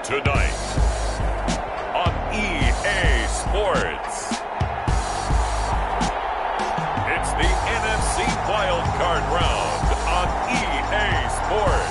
Tonight on EA Sports, it's the NFC Wild Card Round on EA Sports.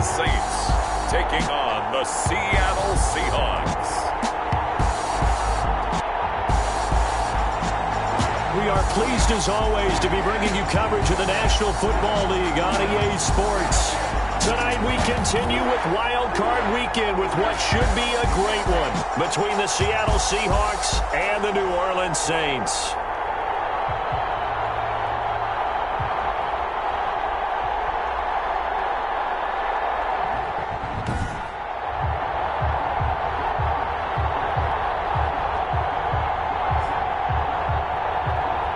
Saints taking on the Seattle Seahawks. We are pleased as always to be bringing you coverage of the National Football League on EA Sports. Tonight we continue with Wild Card Weekend with what should be a great one between the Seattle Seahawks and the New Orleans Saints.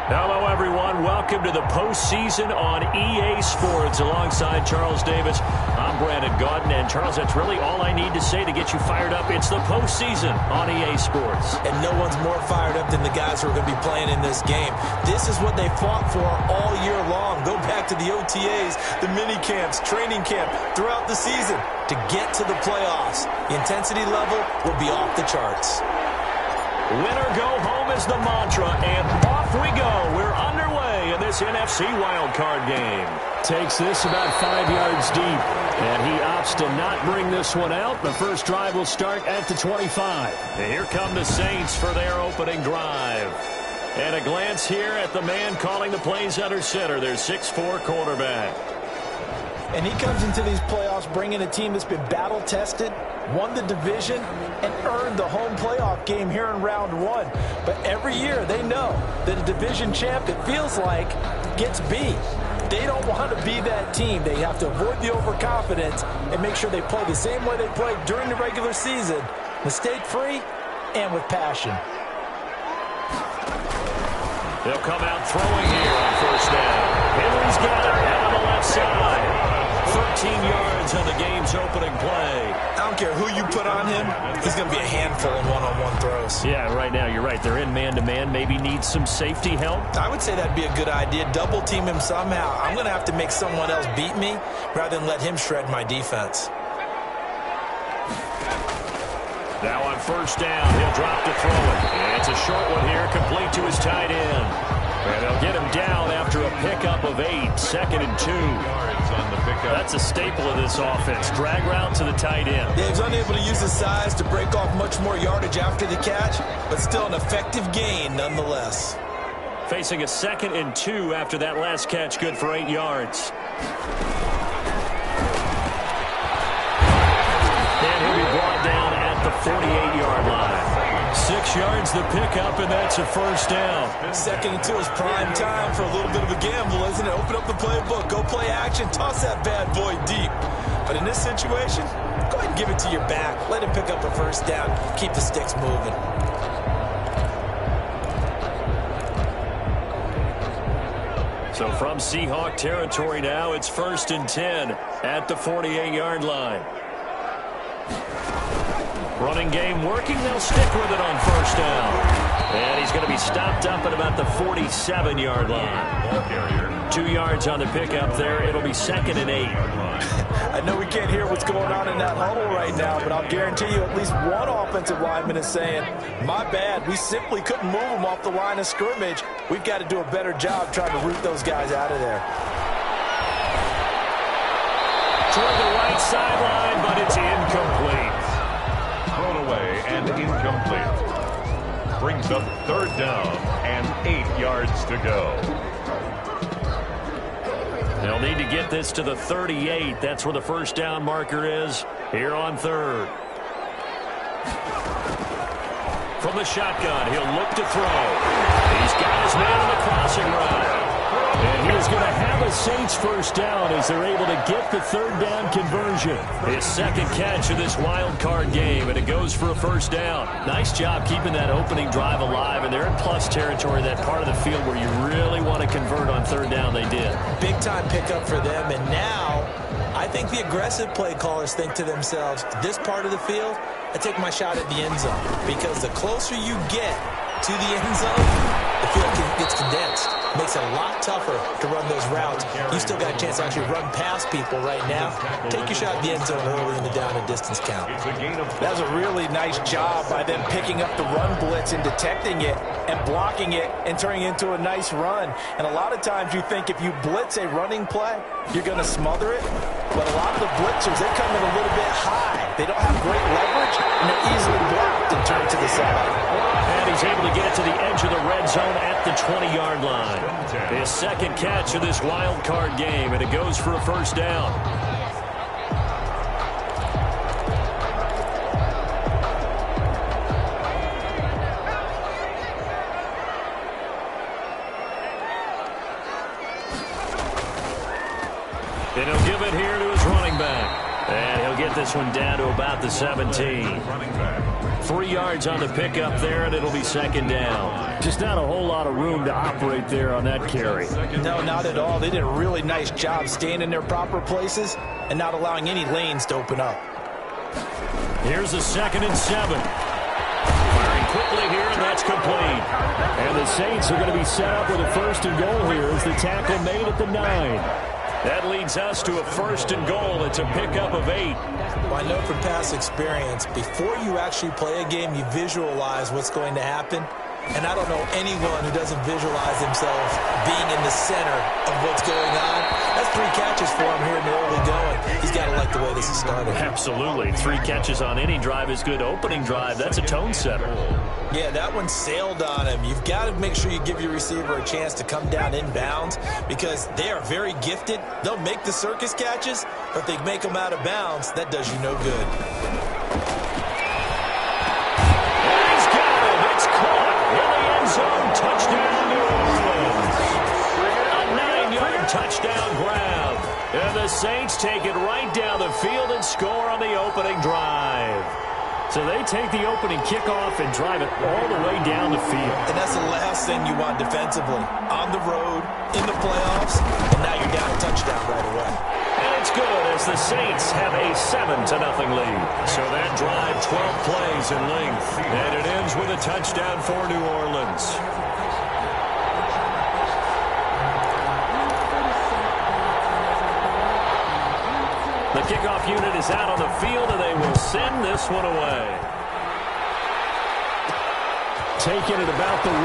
Hello, everyone. Welcome to the postseason on EA Sports. Alongside Charles Davis, I'm Brandon Gaudin. And, Charles, that's really all I need to say to get you fired up. It's the postseason on EA Sports. And no one's more fired up than the guys who are going to be playing in this game. This is what they fought for all year long. Go back to the OTAs, the mini camps, training camp, throughout the season to get to the playoffs. The intensity level will be off the charts. Win or go home is the mantra, and off we go. We're underway in this NFC wildcard game. Takes this about 5 yards deep, and he opts to not bring this one out. The first drive will start at the 25. And here come the Saints for their opening drive. And a glance here at the man calling the plays under center, their 6'4" quarterback. And he comes into these playoffs bringing a team that's been battle-tested, won the division, and earned the home playoff game here in round one. But every year they know that a division champ, it feels like, gets beat. They don't want to be that team. They have to avoid the overconfidence and make sure they play the same way they played during the regular season, mistake-free and with passion. They'll come out throwing here on first down. Henry's got it out on the left side. 13 yards on the game's opening play. I don't care who you put on him, he's going to be a handful in one-on-one throws. Yeah, right now you're right. They're in man-to-man. Maybe need some safety help. I would say that'd be a good idea. Double team him somehow. I'm going to have to make someone else beat me rather than let him shred my defense. Now on first down, he'll drop to throw it. And it's a short one here, complete to his tight end. And they'll get him down after a pickup of 8, 2nd and 2. Yards on the pickup. That's a staple of this offense. Drag route to the tight end. Yeah, he was unable to use his size to break off much more yardage after the catch, but still an effective gain nonetheless. Facing a 2nd and 2 after that last catch, good for 8 yards. And he'll be brought down at the 48-yard line. 6 yards the pickup, and that's a first down. 2nd and 2 is prime time for a little bit of a gamble, isn't it? Open up the playbook, go play action, toss that bad boy deep. But in this situation, go ahead and give it to your back. Let him pick up a first down. Keep the sticks moving. So from Seahawk territory now, it's 1st and 10 at the 48-yard line. Running game working. They'll stick with it on first down. And he's going to be stopped up at about the 47-yard line. 2 yards on the pickup there. It'll be 2nd and 8. I know we can't hear what's going on in that huddle right now, but I'll guarantee you at least one offensive lineman is saying, my bad, we simply couldn't move them off the line of scrimmage. We've got to do a better job trying to root those guys out of there. Toward the right sideline, but it's incomplete. Thrown away and incomplete. Brings up 3rd down and 8 yards to go. They'll need to get this to the 38. That's where the first down marker is here on 3rd. From the shotgun, he'll look to throw. He's got his man on the crossing route. And he is going to have a Saints first down as they're able to get the 3rd down conversion. His 2nd catch of this wild card game, and it goes for a first down. Nice job keeping that opening drive alive, and they're in plus territory, that part of the field where you really want to convert on 3rd down. They did. Big time pickup for them, and now I think the aggressive play callers think to themselves, this part of the field, I take my shot at the end zone, because the closer you get to the end zone, the field gets condensed. Makes it a lot tougher to run those routes. You still got a chance to actually run past people right now. Take your shot at the end zone early in the down and distance count. That was a really nice job by them picking up the run blitz and detecting it and blocking it and turning it into a nice run. And a lot of times you think if you blitz a running play, you're going to smother it. But a lot of the blitzers, they come in a little bit high. They don't have great leverage, and they're easily blocked and turned to the side. And he's able to get it to the edge of the red zone at the 20-yard line. His 2nd catch of this wild card game, and it goes for a first down. And he'll give it here to his running back. And he'll get this one down to about the 17. 3 yards on the pickup there, and it'll be 2nd down. Just not a whole lot of room to operate there on that carry. No, not at all. They did a really nice job staying in their proper places and not allowing any lanes to open up. Here's a 2nd and 7. Firing quickly here, and that's complete. And the Saints are going to be set up with a 1st and goal here as the tackle made at the 9. That leads us to a 1st and goal. It's a pickup of 8. Well, I know from past experience, before you actually play a game, you visualize what's going to happen. And I don't know anyone who doesn't visualize themselves being in the center of what's going on. That's 3 catches for him here in the early going. He's got to like the way this is started. Absolutely. 3 catches on any drive is good. Opening drive, that's a tone setter. Yeah, that one sailed on him. You've got to make sure you give your receiver a chance to come down inbounds because they are very gifted. They'll make the circus catches, but if they make them out of bounds, that does you no good. Touchdown, New Orleans. A 9-yard touchdown grab. And the Saints take it right down the field and score on the opening drive. So they take the opening kickoff and drive it all the way down the field. And that's the last thing you want defensively. On the road, in the playoffs, and now you're down a touchdown right away. And it's good as the Saints have a 7-0 lead. So that drive, 12 plays in length. And it ends with a touchdown for New Orleans. The kickoff unit is out on the field, and they will send this one away. taken at about the 1.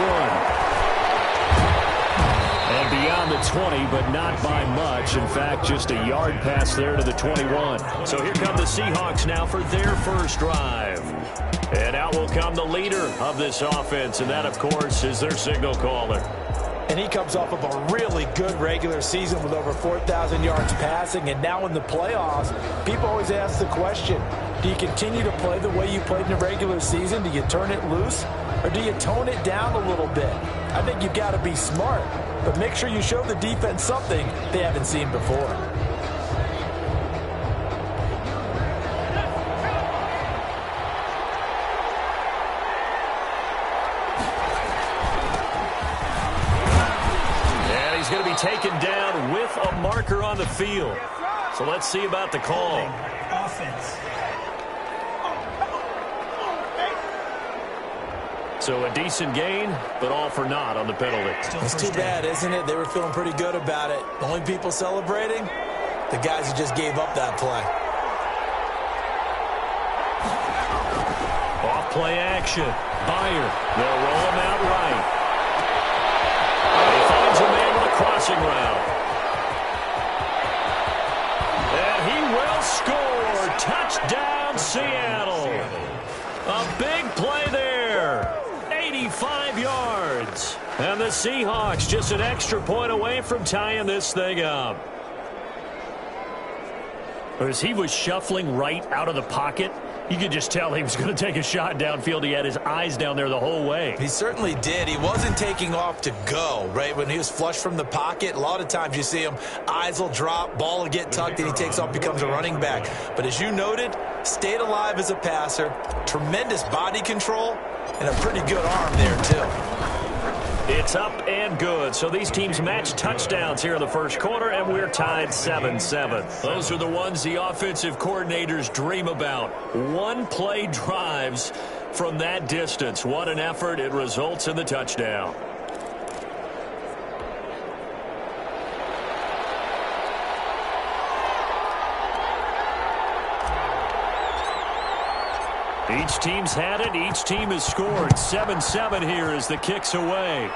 And beyond the 20, but not by much. In fact, just a yard pass there to the 21. So here come the Seahawks now for their first drive. And out will come the leader of this offense, and that, of course, is their signal caller. And he comes off of a really good regular season with over 4,000 yards passing. And now in the playoffs, people always ask the question, do you continue to play the way you played in the regular season? Do you turn it loose? Or do you tone it down a little bit? I think you've got to be smart, but make sure you show the defense something they haven't seen before. And he's going to be taken down with a marker on the field. So let's see about the call. Offense. So a decent gain, but all for naught on the penalty. It's too bad, isn't it? They were feeling pretty good about it. The only people celebrating, the guys who just gave up that play. Off play action. Byer. They'll roll him out right. He finds a man with a crossing route. And he will score. Touchdown, Seattle. A big play there. 85 yards. And the Seahawks just an extra point away from tying this thing up. As he was shuffling right out of the pocket, you could just tell he was going to take a shot downfield. He had his eyes down there the whole way. He certainly did. He wasn't taking off to go, right? When he was flush from the pocket, a lot of times you see him, eyes will drop, ball will get tucked, and he takes off, becomes a running back. But as you noted, stayed alive as a passer, tremendous body control, and a pretty good arm there, too. It's up and good. So these teams match touchdowns here in the first quarter, and we're tied 7-7. Those are the ones the offensive coordinators dream about. One-play drives from that distance. What an effort. It results in the touchdown. Each team's had it. Each team has scored. 7-7 here as the kick's away.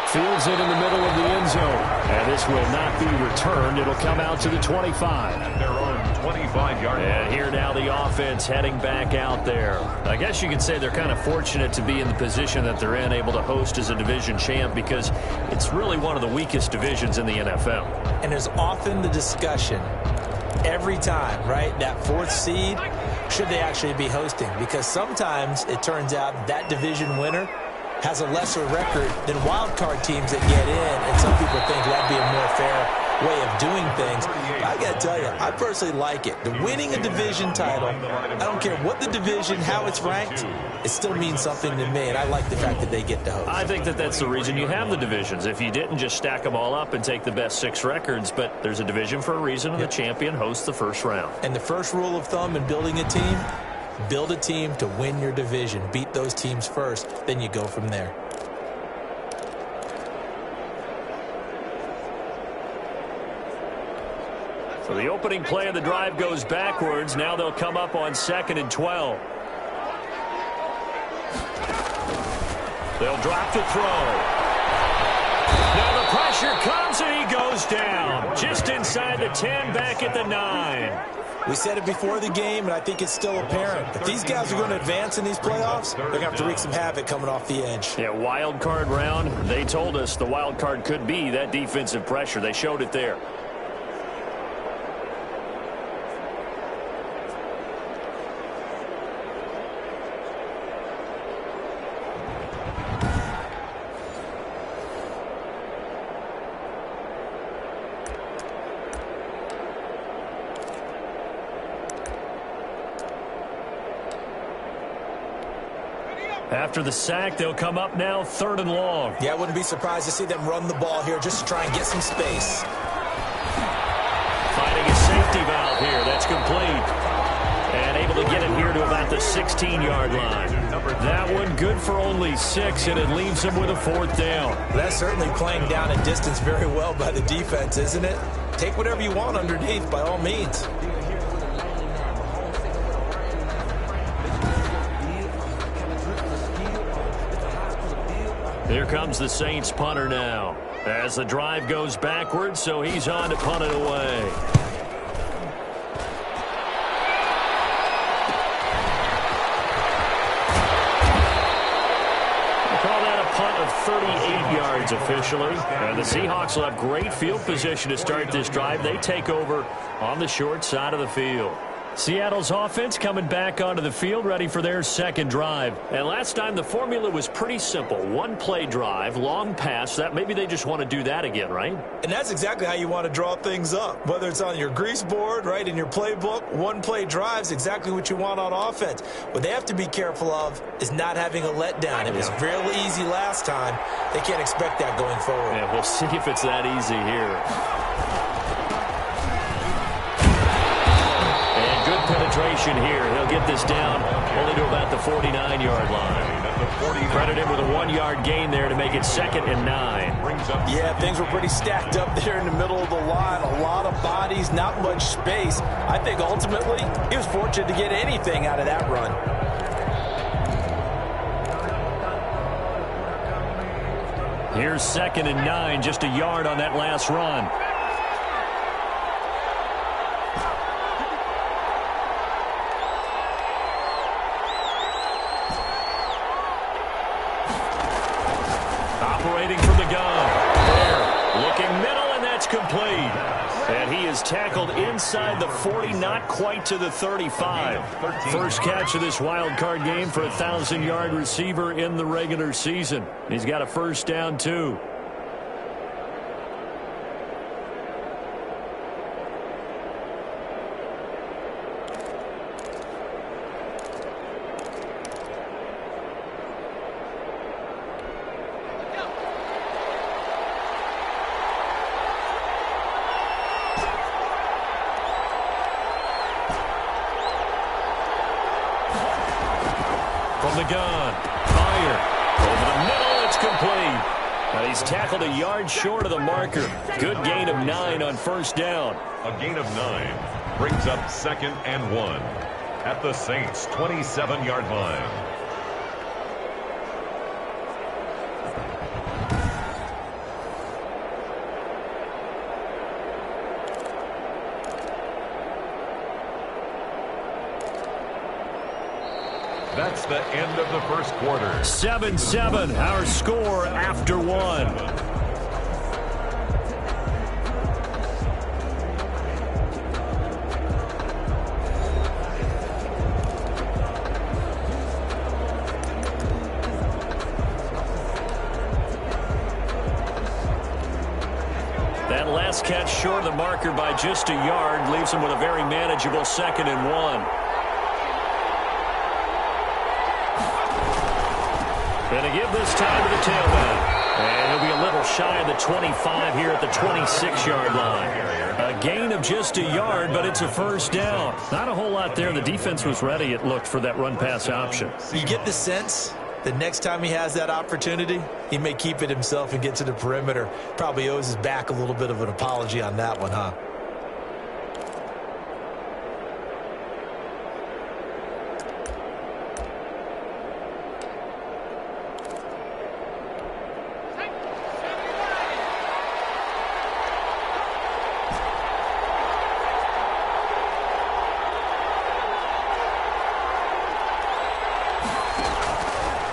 Fields it in the middle of the end zone. And this will not be returned. It'll come out to the 25. At their own 25-yard line. And here now the offense heading back out there. I guess you could say they're kind of fortunate to be in the position that they're in, able to host as a division champ, because it's really one of the weakest divisions in the NFL. And there's often the discussion every time, right? That fourth seed, should they actually be hosting? Because sometimes it turns out that division winner has a lesser record than wild card teams that get in, and some people think that'd be a more fair way of doing things. But I got to tell you, I personally like it. The winning a division title, I don't care what the division, how it's ranked, it still means something to me, and I like the fact that they get to host. I think that that's the reason you have the divisions. If you didn't, just stack them all up and take the best 6 records, but there's a division for a reason, and the champion hosts the first round. And the first rule of thumb in building a team, build a team to win your division. Beat those teams first, then you go from there. So the opening play of the drive goes backwards. Now they'll come up on 2nd and 12. They'll drop the throw. Now the pressure comes and he goes down. Just inside the 10, back at the 9. We said it before the game, and I think it's still apparent. If these guys are going to advance in these playoffs, they're going to have to wreak some havoc coming off the edge. Yeah, wild card round. They told us the wild card could be that defensive pressure. They showed it there. After the sack, they'll come up now 3rd and long. Yeah, I wouldn't be surprised to see them run the ball here just to try and get some space. Finding a safety valve here. That's complete. And able to get it here to about the 16-yard line. That one good for only 6, and it leaves them with a 4th down. That's certainly playing down a distance very well by the defense, isn't it? Take whatever you want underneath, by all means. Here comes the Saints punter now. As the drive goes backwards, so he's on to punt it away. Of 38 yards officially. And the Seahawks will have great field position to start this drive. They take over on the short side of the field. Seattle's offense coming back onto the field, ready for their second drive. And last time the formula was pretty simple. One play drive, long pass. That maybe they just want to do that again, right? And that's exactly how you want to draw things up. Whether it's on your grease board, right, in your playbook, one play drive is exactly what you want on offense. What they have to be careful of is not having a letdown. It was real easy last time. They can't expect that going forward. Yeah, we'll see if it's that easy here. Penetration here. He'll get this down only to about the 49-yard line. Credit him with a 1-yard gain there to make it 2nd and 9. Yeah, things were pretty stacked up there in the middle of the line. A lot of bodies, not much space. I think ultimately he was fortunate to get anything out of that run. Here's 2nd and 9, just a yard on that last run. Operating from the gun. There, looking middle, and that's complete. And he is tackled inside the 40, not quite to the 35. First catch of this wild card game for a 1,000-yard receiver in the regular season. He's got a first down, too. From the gun, fire, over the middle, it's complete. Now he's tackled a yard short of the marker. Good gain of 9 on first down. A gain of 9 brings up 2nd and 1 at the Saints' 27-yard line. That's the end of the first quarter. 7-7, our score after 1. That last catch short of the marker by just a yard leaves him with a very manageable 2nd and 1. Going to give this time to the tailback. And he'll be a little shy of the 25 here at the 26-yard line. A gain of just a yard, but it's a first down. Not a whole lot there. The defense was ready, it looked, for that run-pass option. You get the sense that next time he has that opportunity, he may keep it himself and get to the perimeter. Probably owes his back a little bit of an apology on that one, huh?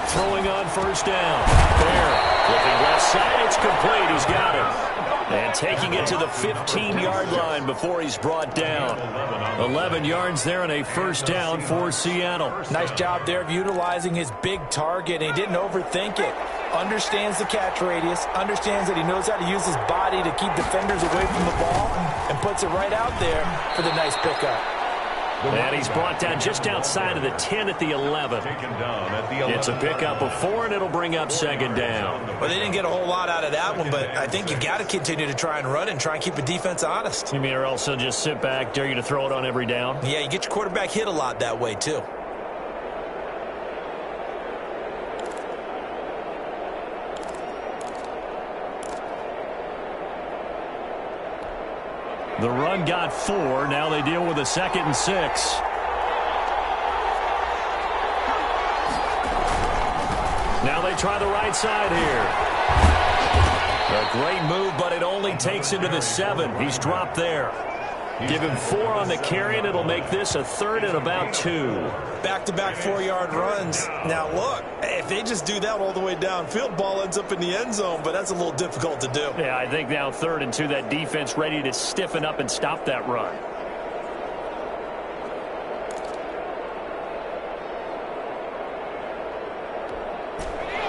Throwing on first down. There. Looking left side. It's complete. He's got it. And taking it to the 15-yard line before he's brought down. 11 yards there and a first down for Seattle. Nice job there of utilizing his big target. He didn't overthink it. Understands the catch radius. Understands that he knows how to use his body to keep defenders away from the ball. And puts it right out there for the nice pickup. And he's brought down just outside of the 10 at the 11. It's a pickup of 4, and it'll bring up 2nd down. Well, they didn't get a whole lot out of that one, but I think you got to continue to try and run and try and keep the defense honest. You mean, or else they'll just sit back, dare you to throw it on every down? Yeah, you get your quarterback hit a lot that way, too. The run got 4. Now they deal with a 2nd and 6. Now they try the right side here. A great move, but it only takes him to the 7. He's dropped there. Give him 4 on the carry, and it'll make this a 3rd and about 2. Back-to-back 4-yard runs. Now, look, if they just do that all the way downfield, ball ends up in the end zone, but that's a little difficult to do. Yeah, I think now 3rd and 2, that defense ready to stiffen up and stop that run.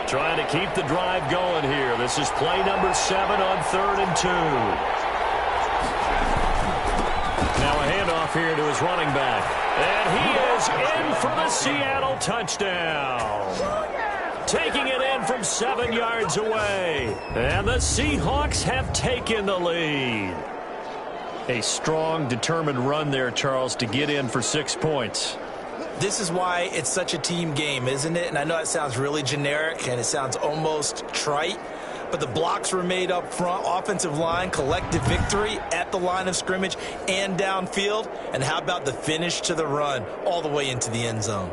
Trying to keep the drive going here. This is play number 7 on 3rd and 2. Now a handoff here to his running back. And he is in for the Seattle touchdown. Taking it in from 7 yards away. And the Seahawks have taken the lead. A strong, determined run there, Charles, to get in for 6 points. This is why it's such a team game, isn't it? And I know it sounds really generic and it sounds almost trite, but the blocks were made up front, offensive line, collective victory at the line of scrimmage and downfield. And how about the finish to the run all the way into the end zone?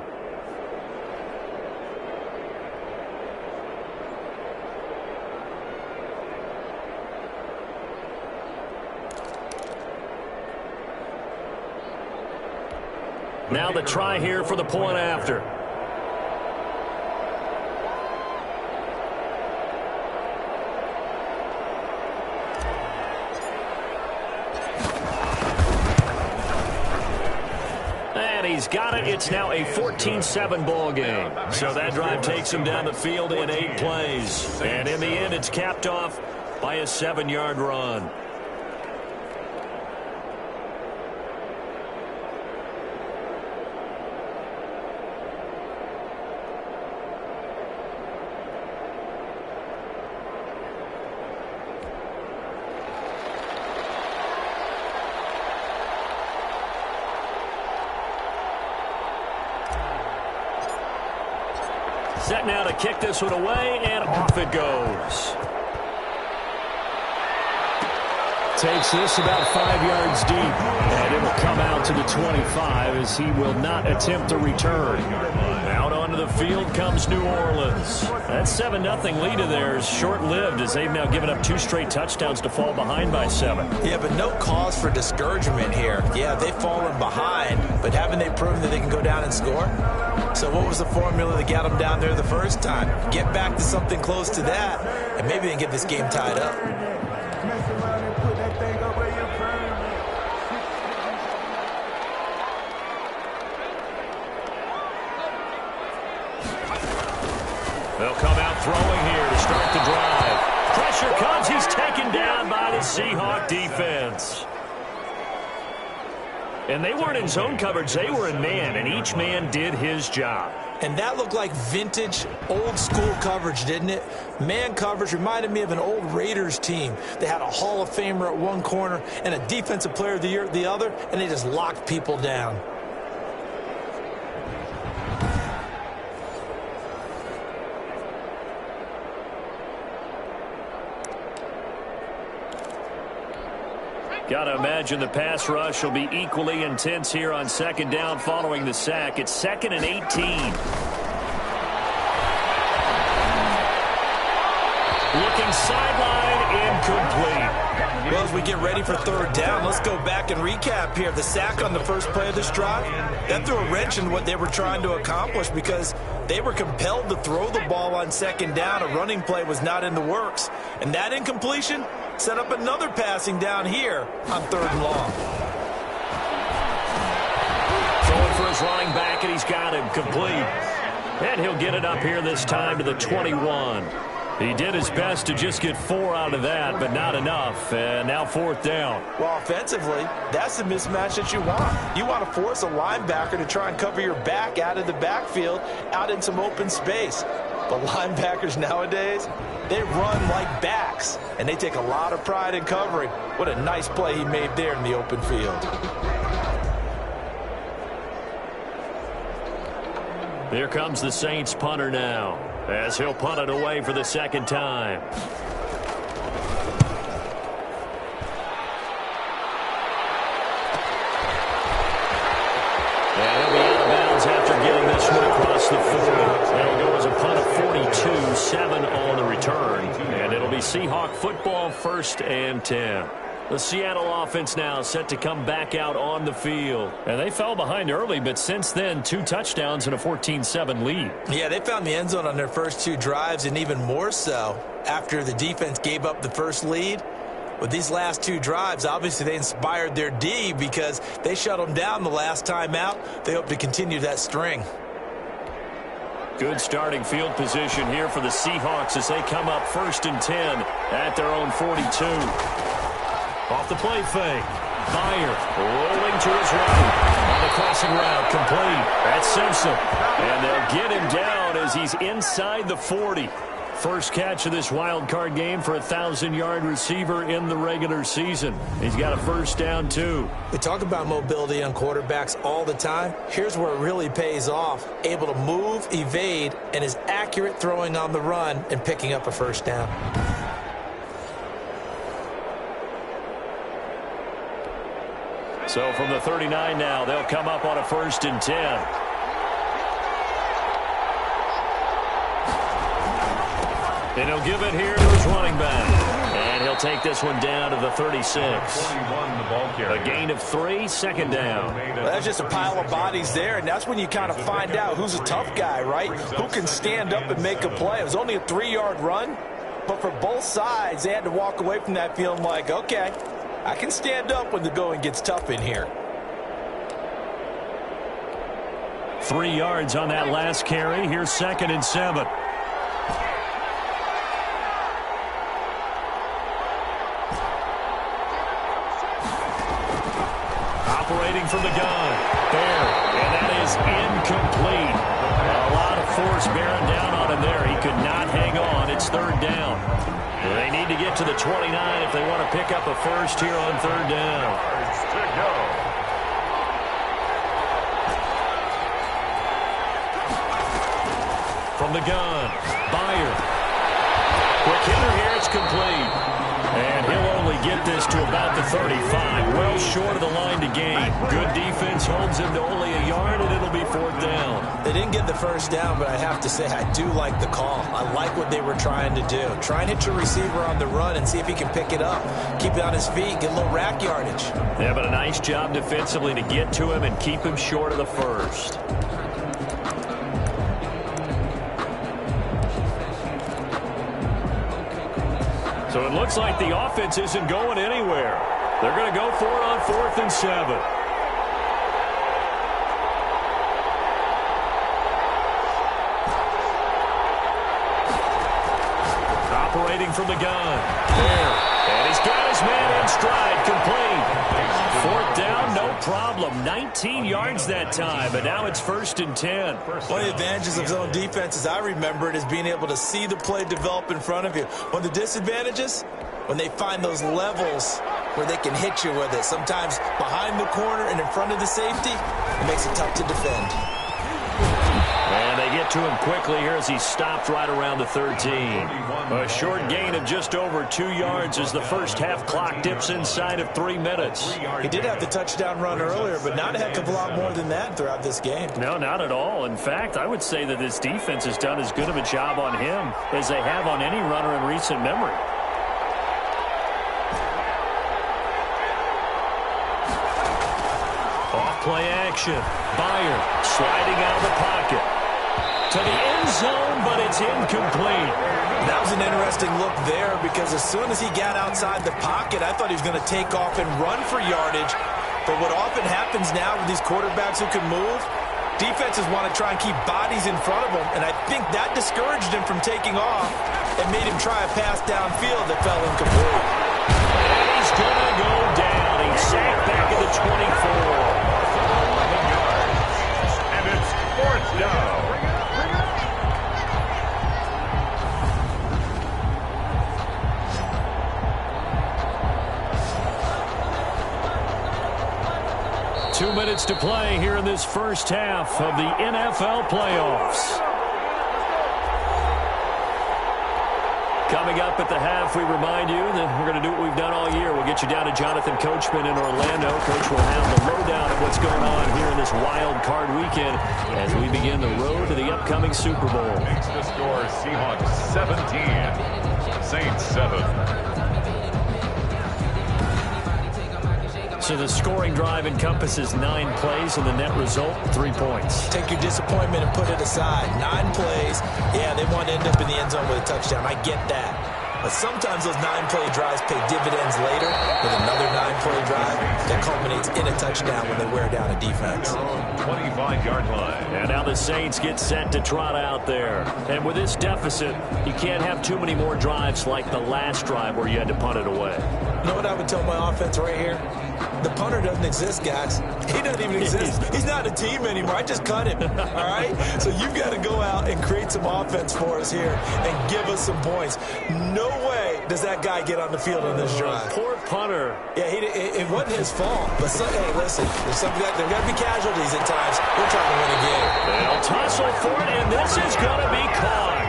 Now the try here for the point after. And he's got it. It's now a 14-7 ball game. So that drive takes him down the field in 8 plays. And in the end, it's capped off by a 7-yard run. Set now to kick this one away, and off it goes. Takes this about 5 yards deep, and it will come out to the 25 as he will not attempt to return. Out onto the field comes New Orleans. That 7-0 lead of theirs short-lived as they've now given up 2 straight touchdowns to fall behind by 7. Yeah, but no cause for discouragement here. Yeah, they've fallen behind, but haven't they proven that they can go down and score? So what was the formula that got them down there the first time? Get back to something close to that, and maybe they can get this game tied up. They'll come out throwing here to start the drive. Pressure comes. He's taken down by the Seahawk defense. And they weren't in zone coverage. They were in man, and each man did his job. And that looked like vintage, old-school coverage, didn't it? Man coverage reminded me of an old Raiders team. They had a Hall of Famer at one corner and a Defensive Player of the Year at the other, and they just locked people down. Got to imagine the pass rush will be equally intense here on 2nd down following the sack. It's 2nd and 18. Looking sideline, incomplete. Well, as we get ready for 3rd down, let's go back and recap here. The sack on the first play of this drive, that threw a wrench in what they were trying to accomplish because they were compelled to throw the ball on 2nd down. A running play was not in the works. And that incompletion set up another passing down here on 3rd and long. Throwing for his running back, and he's got him complete. And he'll get it up here this time to the 21. He did his best to just get 4 out of that, but not enough. And now 4th down. Well, offensively, that's the mismatch that you want. You want to force a linebacker to try and cover your back out of the backfield, out in some open space. But linebackers nowadays, they run like backs, and they take a lot of pride in covering. What a nice play he made there in the open field. Here comes the Saints punter now, as he'll punt it away for the 2nd time. And he'll be out of bounds after getting this one across the 40. That'll go as a punt of 42, 7 on the return, and it'll be Seahawk football, 1st and 10. The Seattle offense now set to come back out on the field. And they fell behind early, but since then, 2 touchdowns and a 14-7 lead. Yeah, they found the end zone on their first 2 drives, and even more so after the defense gave up the first lead. With these last 2 drives, obviously they inspired their D because they shut them down the last time out. They hope to continue that string. Good starting field position here for the Seahawks as they come up 1st and 10 at their own 42. Off the play fake. Meyer rolling to his right. On the crossing route, complete. That's Simpson. And they'll get him down as he's inside the 40. First catch of this wild card game for a 1,000-yard receiver in the regular season. He's got a first down, too. We talk about mobility on quarterbacks all the time. Here's where it really pays off. Able to move, evade, and is accurate throwing on the run and picking up a first down. So from the 39 now, they'll come up on a 1st and 10. And he'll give it here to his running back. And he'll take this one down to the 36. A gain of 3, 2nd down. Well, that's just a pile of bodies there, and that's when you kind of find out who's a tough guy, right? Who can stand up and make a play. It was only a 3-yard run, but for both sides, they had to walk away from that feeling like, okay, I can stand up when the going gets tough in here. 3 yards on that last carry. Here's 2nd and 7. Operating from the gun. There. And that is incomplete. A lot of force bearing down on him there. He could not hang on. It's 3rd down. They need to get to the 29 if they want to pick up a first here on 3rd down. From the gun, Meyer. Quick hitter here, it's complete. And he'll only get this to about the 35. Well short of the line to gain. Good defense holds him to only a yard, and it'll be 4th down. They didn't get the first down, but I have to say I do like the call. I like what they were trying to do. Try and hit your receiver on the run and see if he can pick it up. Keep it on his feet, get a little rack yardage. Yeah, but a nice job defensively to get to him and keep him short of the first. So it looks like the offense isn't going anywhere. They're going to go for it on 4th and 7. Operating from the gun. There. And he's got his man in stride, complete. 4th down, no problem. 19 yards that time, but now it's 1st and 10. One of the advantages of zone defense, as I remember it, is being able to see the play develop in front of you. One of the disadvantages, when they find those levels where they can hit you with it. Sometimes behind the corner and in front of the safety, it makes it tough to defend. And they get to him quickly here as he stopped right around the 13. A short gain of just over 2 yards as the first half clock dips inside of 3 minutes. He did have the touchdown run earlier, but not a heck of a lot more than that throughout this game. No, not at all. In fact, I would say that this defense has done as good of a job on him as they have on any runner in recent memory. Off-play action. Meyer sliding out of the pocket. To the end zone, but it's incomplete. That was an interesting look there because as soon as he got outside the pocket, I thought he was going to take off and run for yardage. But what often happens now with these quarterbacks who can move, defenses want to try and keep bodies in front of them, and I think that discouraged him from taking off and made him try a pass downfield that fell incomplete. And he's going to go down. He's sacked back at the 24. And it's 4th down. 2 minutes to play here in this first half of the NFL playoffs. Coming up at the half, we remind you that we're going to do what we've done all year. We'll get you down to Jonathan Coachman in Orlando. Coach will have the lowdown of what's going on here in this wild card weekend as we begin the road to the upcoming Super Bowl. Makes the score Seahawks 17, Saints 7. So the scoring drive encompasses 9 plays, and the net result, 3 points. Take your disappointment and put it aside. 9 plays. Yeah, they want to end up in the end zone with a touchdown. I get that. But sometimes those 9-play drives pay dividends later with another 9-play drive that culminates in a touchdown when they wear down a defense. 25-yard line. And now the Saints get set to trot out there. And with this deficit, you can't have too many more drives like the last drive where you had to punt it away. You know what I would tell my offense right here? The punter doesn't exist, guys. He doesn't even exist. He's not a team anymore. I just cut him, all right? So you've got to go out and create some offense for us here and give us some points. No way does that guy get on the field on this drive. Poor punter. Yeah, it wasn't his fault. But, hey, listen, there's got to be casualties at times. We're trying to win a game. They'll tussle for it, and this is going to be caught.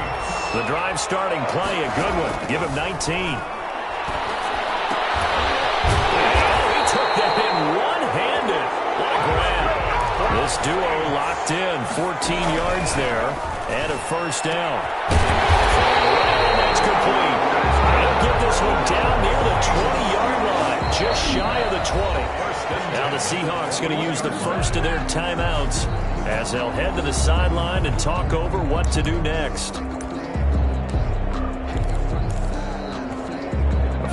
The drive starting play, a good one. Give him 19. One-handed. What a grab. This duo locked in. 14 yards there and a first down. And that's complete. They'll get this one down near the 20-yard line. Just shy of the 20. Now the Seahawks going to use the first of their timeouts as they'll head to the sideline and talk over what to do next.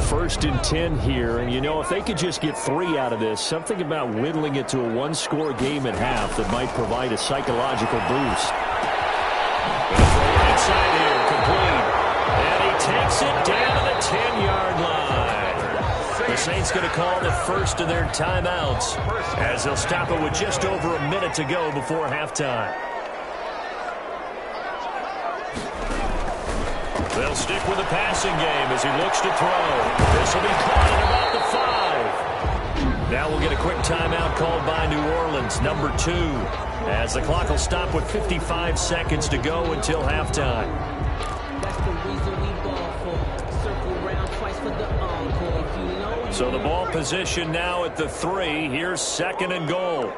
First and 10 here, and you know, if they could just get 3 out of this, something about whittling it to a 1-score game at half that might provide a psychological boost. Right side here, complete, and he takes it down to the 10-yard line. The Saints going to call the first of their timeouts as they'll stop it with just over a minute to go before halftime. They'll stick with the passing game as he looks to throw. This will be caught at about the 5. Now we'll get a quick timeout called by New Orleans, number 2, as the clock will stop with 55 seconds to go until halftime. So the ball position now at the 3. Here's 2nd and goal.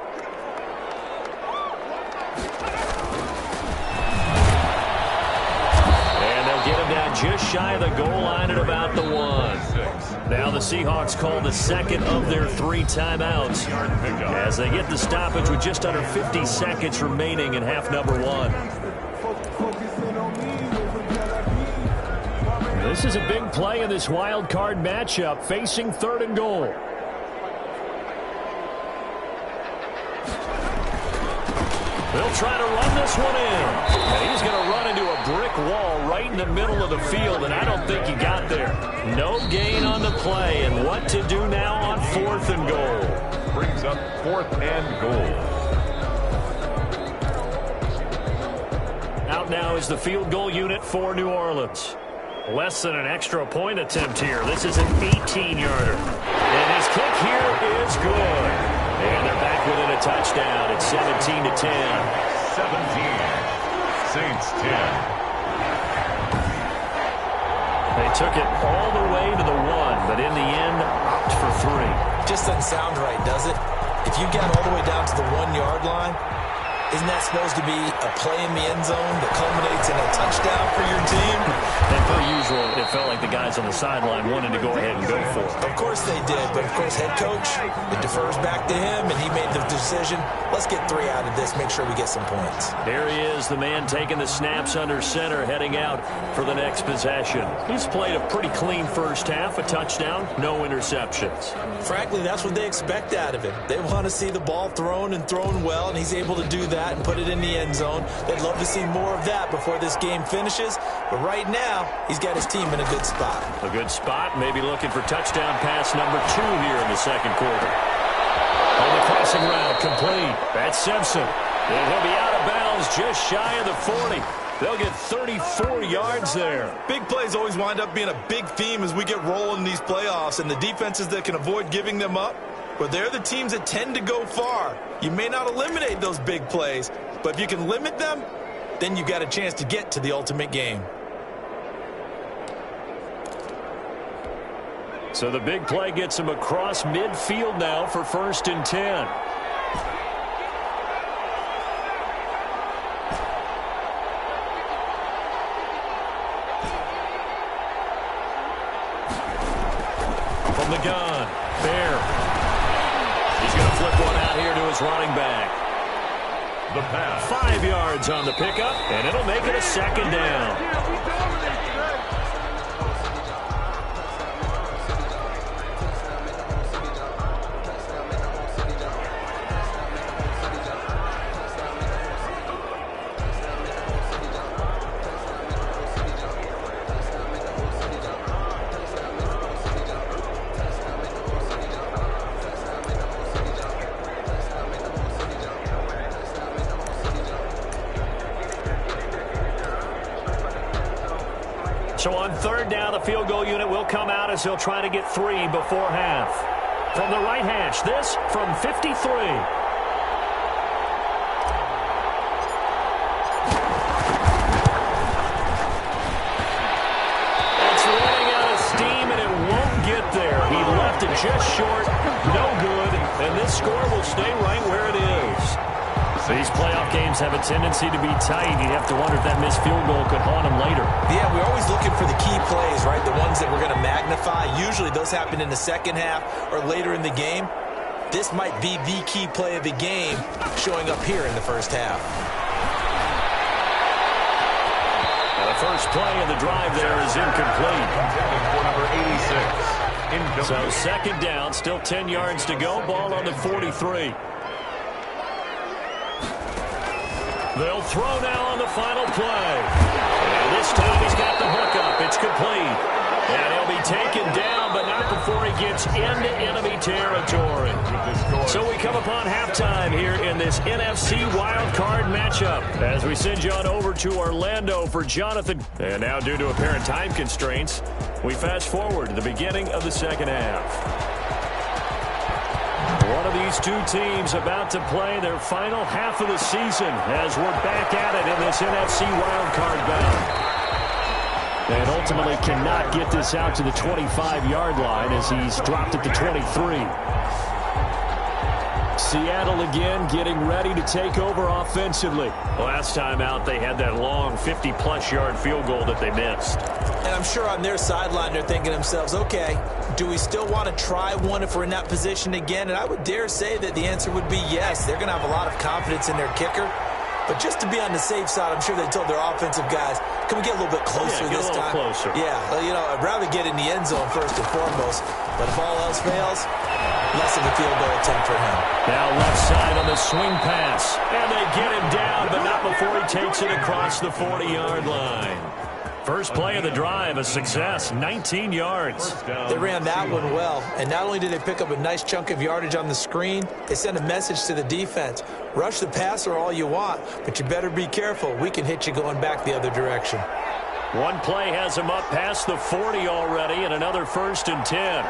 Get him down just shy of the goal line at about the 1. Now the Seahawks call the second of their 3 timeouts as they get the stoppage with just under 50 seconds remaining in half number 1. This is a big play in this wild card matchup facing 3rd and goal. They'll try to run this one in. And he's going to run into a brick wall right in the middle of the field, and I don't think he got there. No gain on the play, and what to do now on 4th and goal. Brings up 4th and goal. Out now is the field goal unit for New Orleans. Less than an extra point attempt here. This is an 18-yarder. And his kick here is good. And they're back within a touchdown. It's 17-10. 17. Saints 10. They took it all the way to the 1, but in the end, opt for 3. Just doesn't sound right, does it? If you get all the way down to the 1-yard line, isn't that supposed to be a play in the end zone that culminates in a touchdown for your team? And per usual, it felt like the guys on the sideline wanted to go ahead and go for it. Of course they did, but of course head coach, it defers back to him, and he made the decision, let's get 3 out of this, make sure we get some points. There he is, the man taking the snaps under center, heading out for the next possession. He's played a pretty clean first half, a touchdown, no interceptions. Frankly, that's what they expect out of him. They want to see the ball thrown and thrown well, and he's able to do that and put it in the end zone. They'd love to see more of that before this game finishes, but right now, he's got his team in a good spot. A good spot, maybe looking for touchdown pass number 2 here in the second quarter. On the crossing route, complete. That's Simpson. And he'll be out of bounds just shy of the 40. They'll get 34 yards there. Big plays always wind up being a big theme as we get rolling in these playoffs, and the defenses that can avoid giving them up, but they're the teams that tend to go far. You may not eliminate those big plays, but if you can limit them, then you've got a chance to get to the ultimate game. So the big play gets him across midfield now for 1st and 10. From the gun, Bear. He's going to flip one out here to his running back. The pass. 5 yards on the pickup, and it'll make it a 2nd down. So on 3rd down, the field goal unit will come out as he'll try to get 3 before half. From the right hash, this from 53. It's running out of steam, and it won't get there. He left it just short, no good, and this score will stay right where it is. These playoff games have a tendency to be tight. You'd have to wonder if that missed field goal could haunt him later. Yeah, we're always looking for the key plays, right? The ones that we're going to magnify. Usually those happen in the second half or later in the game. This might be the key play of the game showing up here in the first half. Now the first play of the drive there is incomplete. For number 86. So 2nd down, still 10 yards to go. Ball on the 43. They'll throw now on the final play. And this time he's got the hook up. It's complete. And he'll be taken down, but not before he gets into enemy territory. So we come upon halftime here in this NFC wildcard matchup as we send you on over to Orlando for Jonathan. And now, due to apparent time constraints, we fast forward to the beginning of the 2nd half. One of these two teams about to play their final half of the season as we're back at it in this NFC wildcard bout. And ultimately cannot get this out to the 25-yard line as he's dropped it to 23. Seattle again getting ready to take over offensively. Last time out, they had that long 50-plus yard field goal that they missed. And I'm sure on their sideline they're thinking to themselves, okay, do we still want to try one if we're in that position again? And I would dare say that the answer would be yes. They're going to have a lot of confidence in their kicker. But just to be on the safe side, I'm sure they told their offensive guys, can we get a little bit closer this time? Closer. Yeah, well, you know, I'd rather get in the end zone first and foremost. But if all else fails, less of a field goal attempt for him. Now left side on the swing pass. And they get him down, but not before he takes it across the 40-yard line. First play of the drive, a success, 19 yards. They ran that one well, and not only did they pick up a nice chunk of yardage on the screen, they sent a message to the defense. Rush the passer all you want, but you better be careful. We can hit you going back the other direction. One play has him up past the 40 already, and another 1st and 10.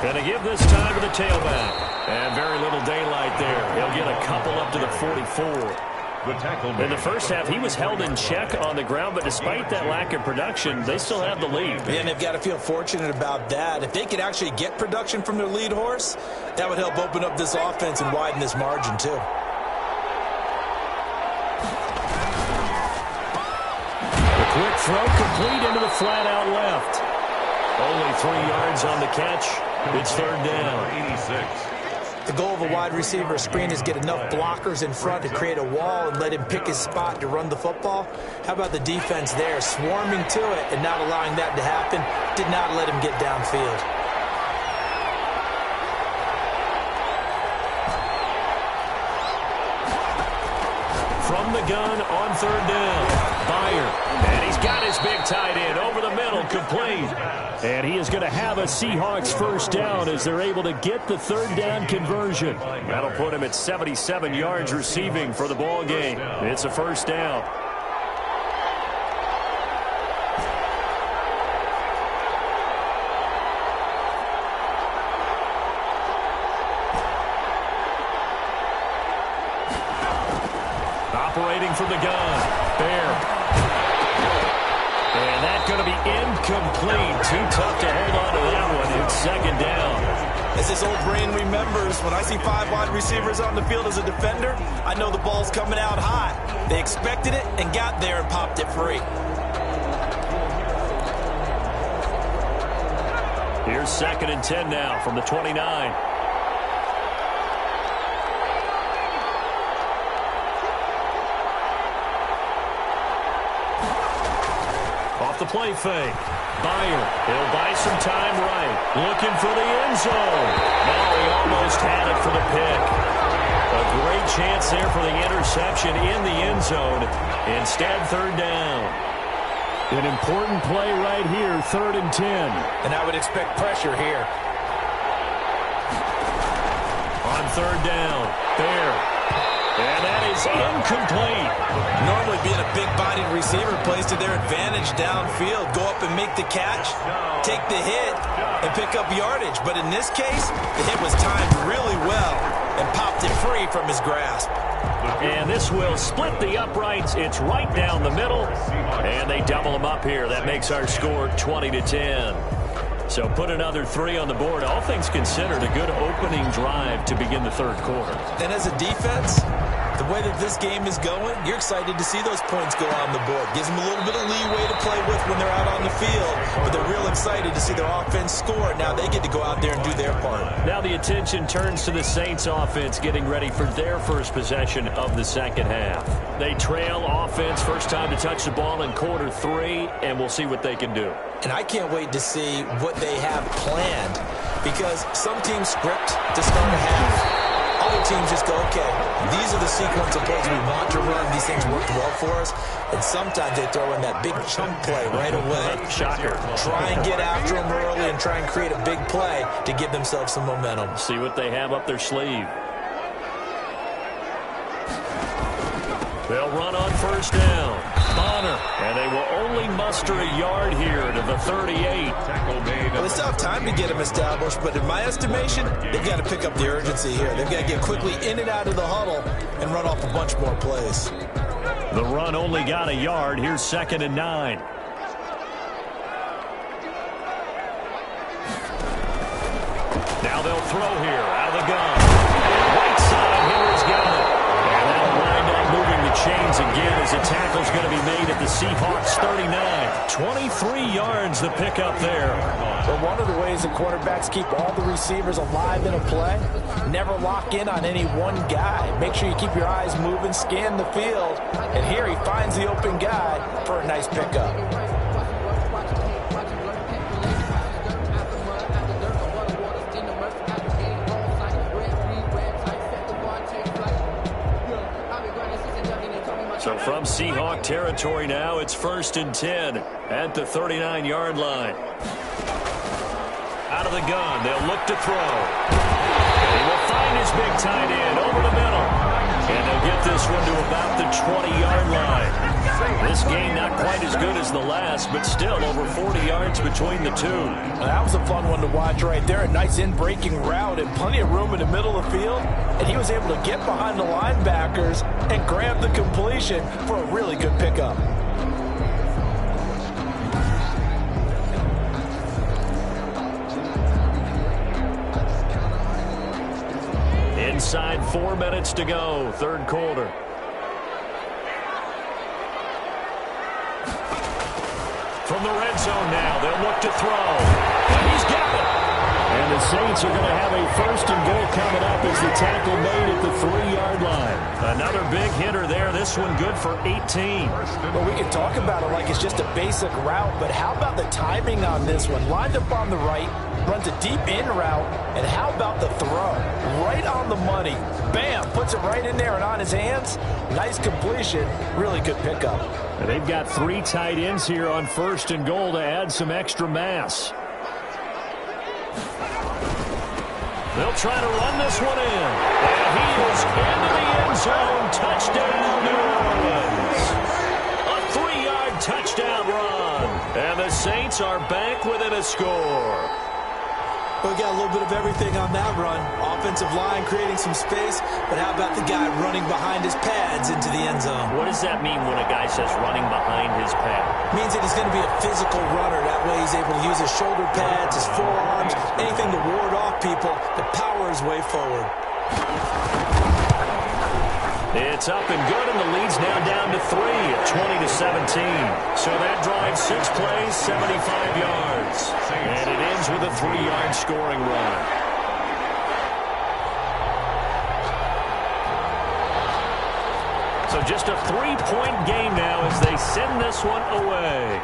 Going to give this time to the tailback. And very little daylight there. He'll get a couple up to the 44. In the first half, he was held in check on the ground, but despite that lack of production, they still have the lead. Yeah, and they've got to feel fortunate about that. If they could actually get production from their lead horse, that would help open up this offense and widen this margin, too. The quick throw complete into the flat out left. Only 3 yards on the catch. It's 3rd down. 86. The goal of a wide receiver screen is get enough blockers in front to create a wall and let him pick his spot to run the football. How about the defense there, swarming to it and not allowing that to happen? Did not let him get downfield. From the gun on 3rd down. Byer. And he's got his big tight end over the middle, complete. And he is going to have a Seahawks 1st down as they're able to get the 3rd down conversion. That'll put him at 77 yards receiving for the ball game. It's a 1st down. waiting from the gun. Bear. And that's going to be incomplete. Too tough to hold on to that one. It's second down. As this old brain remembers, when I see 5 wide receivers on the field as a defender, I know the ball's coming out hot. They expected it and got there and popped it free. Here's 2nd and 10 now from the 29. Off the play fake. Byer, he'll buy some time right. Looking for the end zone. Now he almost had it for the pick. A great chance there for the interception in the end zone. Instead, 3rd down. An important play right here, 3rd and 10. And I would expect pressure here. On 3rd down, Bear. And that is incomplete. Normally being a big-bodied receiver plays to their advantage downfield. Go up and make the catch, take the hit, and pick up yardage. But in this case, the hit was timed really well and popped it free from his grasp. And this will split the uprights. It's right down the middle. And they double them up here. That makes our score 20-10. So put another 3 on the board. All things considered, a good opening drive to begin the 3rd quarter. And as a defense, the way that this game is going, you're excited to see those points go on the board. Gives them a little bit of leeway to play with when they're out on the field. But they're real excited to see their offense score. Now they get to go out there and do their part. Now the attention turns to the Saints offense getting ready for their first possession of the 2nd half. They trail offense, first time to touch the ball in quarter 3, and we'll see what they can do. And I can't wait to see what they have planned, because some teams script to start a half. Other teams just go, okay, these are the sequence of plays we want to run. These things worked well for us. And sometimes they throw in that big chunk play right away. Shocker. Try and get after them early and try and create a big play to give themselves some momentum. See what they have up their sleeve. They'll run on 1st down. Bonner. And they will only muster a yard here to the 38. Well, they still have time to get them established, but in my estimation, they've got to pick up the urgency here. They've got to get quickly in and out of the huddle and run off a bunch more plays. The run only got a yard. Here's 2nd and 9. Now they'll throw here out of the gun. Right side, Henry's got it. And that'll wind up moving the chains again as a tackle's going to be made at the Seahawks 39. 23 yards the pickup there. But one of the ways the quarterbacks keep all the receivers alive in a play, never lock in on any one guy. Make sure you keep your eyes moving, scan the field. And here he finds the open guy for a nice pickup. So from Seahawk territory now, it's 1st and 10 at the 39-yard line. Out of the gun, they'll look to throw. And he will find his big tight end over the middle. And they'll get this one to about the 20-yard line. This game not quite as good as the last, but still over 40 yards between the two. Well, that was a fun one to watch right there. A nice in-breaking route and plenty of room in the middle of the field. And he was able to get behind the linebackers and grab the completion for a really good pickup. Inside 4 minutes to go, 3rd quarter. From the red zone now, they'll look to throw. And he's got it. And the Saints are going to have a 1st and goal coming up as the tackle made at the 3-yard line. Another big hitter there. This one good for 18. Well, we can talk about it like it's just a basic route, but how about the timing on this one? Lined up on the right, runs a deep in route, and how about the throw? Right on the money. Bam, puts it right in there and on his hands. Nice completion. Really good pickup. And they've got 3 tight ends here on 1st and goal to add some extra mass. They'll try to run this one in. And he is into the end zone. Touchdown, New Orleans. A 3-yard touchdown run. And the Saints are back within a score. Well, we got a little bit of everything on that run. Offensive line creating some space, but how about the guy running behind his pads into the end zone? What does that mean when a guy says running behind his pad? It means that he's going to be a physical runner. That way he's able to use his shoulder pads, his forearms, anything to ward off people to power his way forward. It's up and good, and the lead's now down to 3 at 20-17. So that drive 6 plays, 75 yards. And it ends with a 3-yard scoring run. So just a 3-point game now as they send this one away.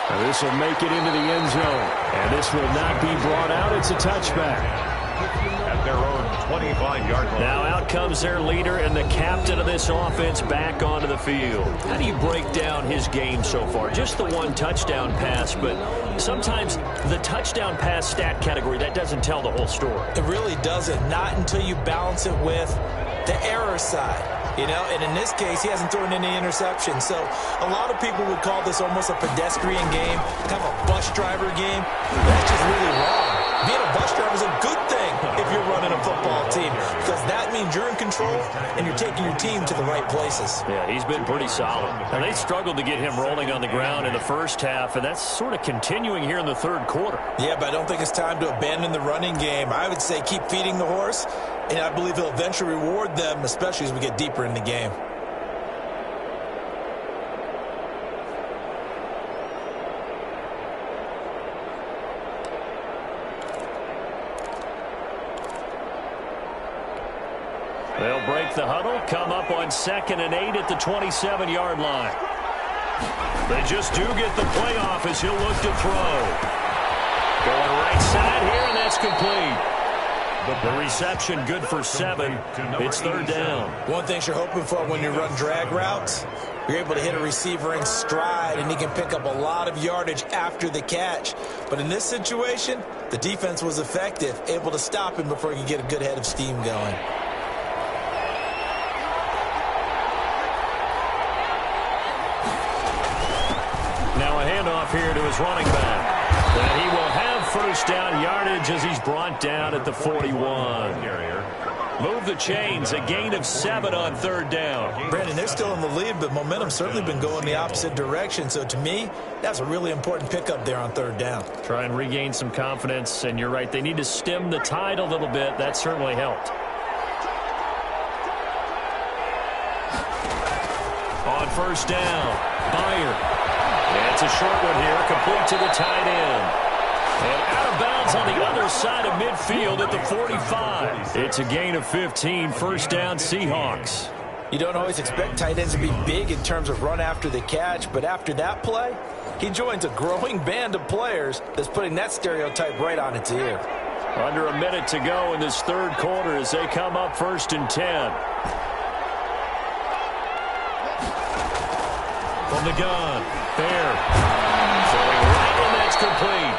Now this will make it into the end zone. And this will not be brought out. It's a touchback. At their own 25-yard line. Now out comes their leader and the captain of this offense back onto the field. How do you break down his game so far? Just the one touchdown pass, but sometimes the touchdown pass stat category, that doesn't tell the whole story. It really doesn't. Not until you balance it with the error side. You know, and in this case, he hasn't thrown any interceptions. So a lot of people would call this almost a pedestrian game, kind of a bus driver game. That's just really wrong. Being a bus driver is a good thing if you're running a football team, because that means you're in control and you're taking your team to the right places. Yeah, he's been pretty solid. And they struggled to get him rolling on the ground in the first half, and that's sort of continuing here in the third quarter. Yeah, but I don't think it's time to abandon the running game. I would say keep feeding the horse, and I believe he'll eventually reward them, especially as we get deeper in the game. They'll break the huddle, come up on 2nd and 8 at the 27-yard line. They just do get the playoff as he'll look to throw. Going right side here, and that's complete. The reception good for 7. It's 3rd down. One thing you're hoping for when you run drag routes, you're able to hit a receiver in stride, and he can pick up a lot of yardage after the catch. But in this situation, the defense was effective, able to stop him before he could get a good head of steam going. Now a handoff here to his running back. And he will have 1st down yardage as he's brought down at the 41. Move the chains, a gain of 7 on 3rd down. Brandon, they're still in the lead, but momentum's certainly been going the opposite direction. So to me, that's a really important pickup there on 3rd down. Try and regain some confidence, and you're right, they need to stem the tide a little bit. That certainly helped. On 1st down, Byer. And it's a short one here, complete to the tight end. And out of bounds on the other side of midfield at the 45. It's a gain of 15, 1st down Seahawks. You don't always expect tight ends to be big in terms of run after the catch, but after that play, he joins a growing band of players that's putting that stereotype right on its ear. Under a minute to go in this 3rd quarter as they come up 1st and 10. From the gun, Fair. Throwing right, and that's complete.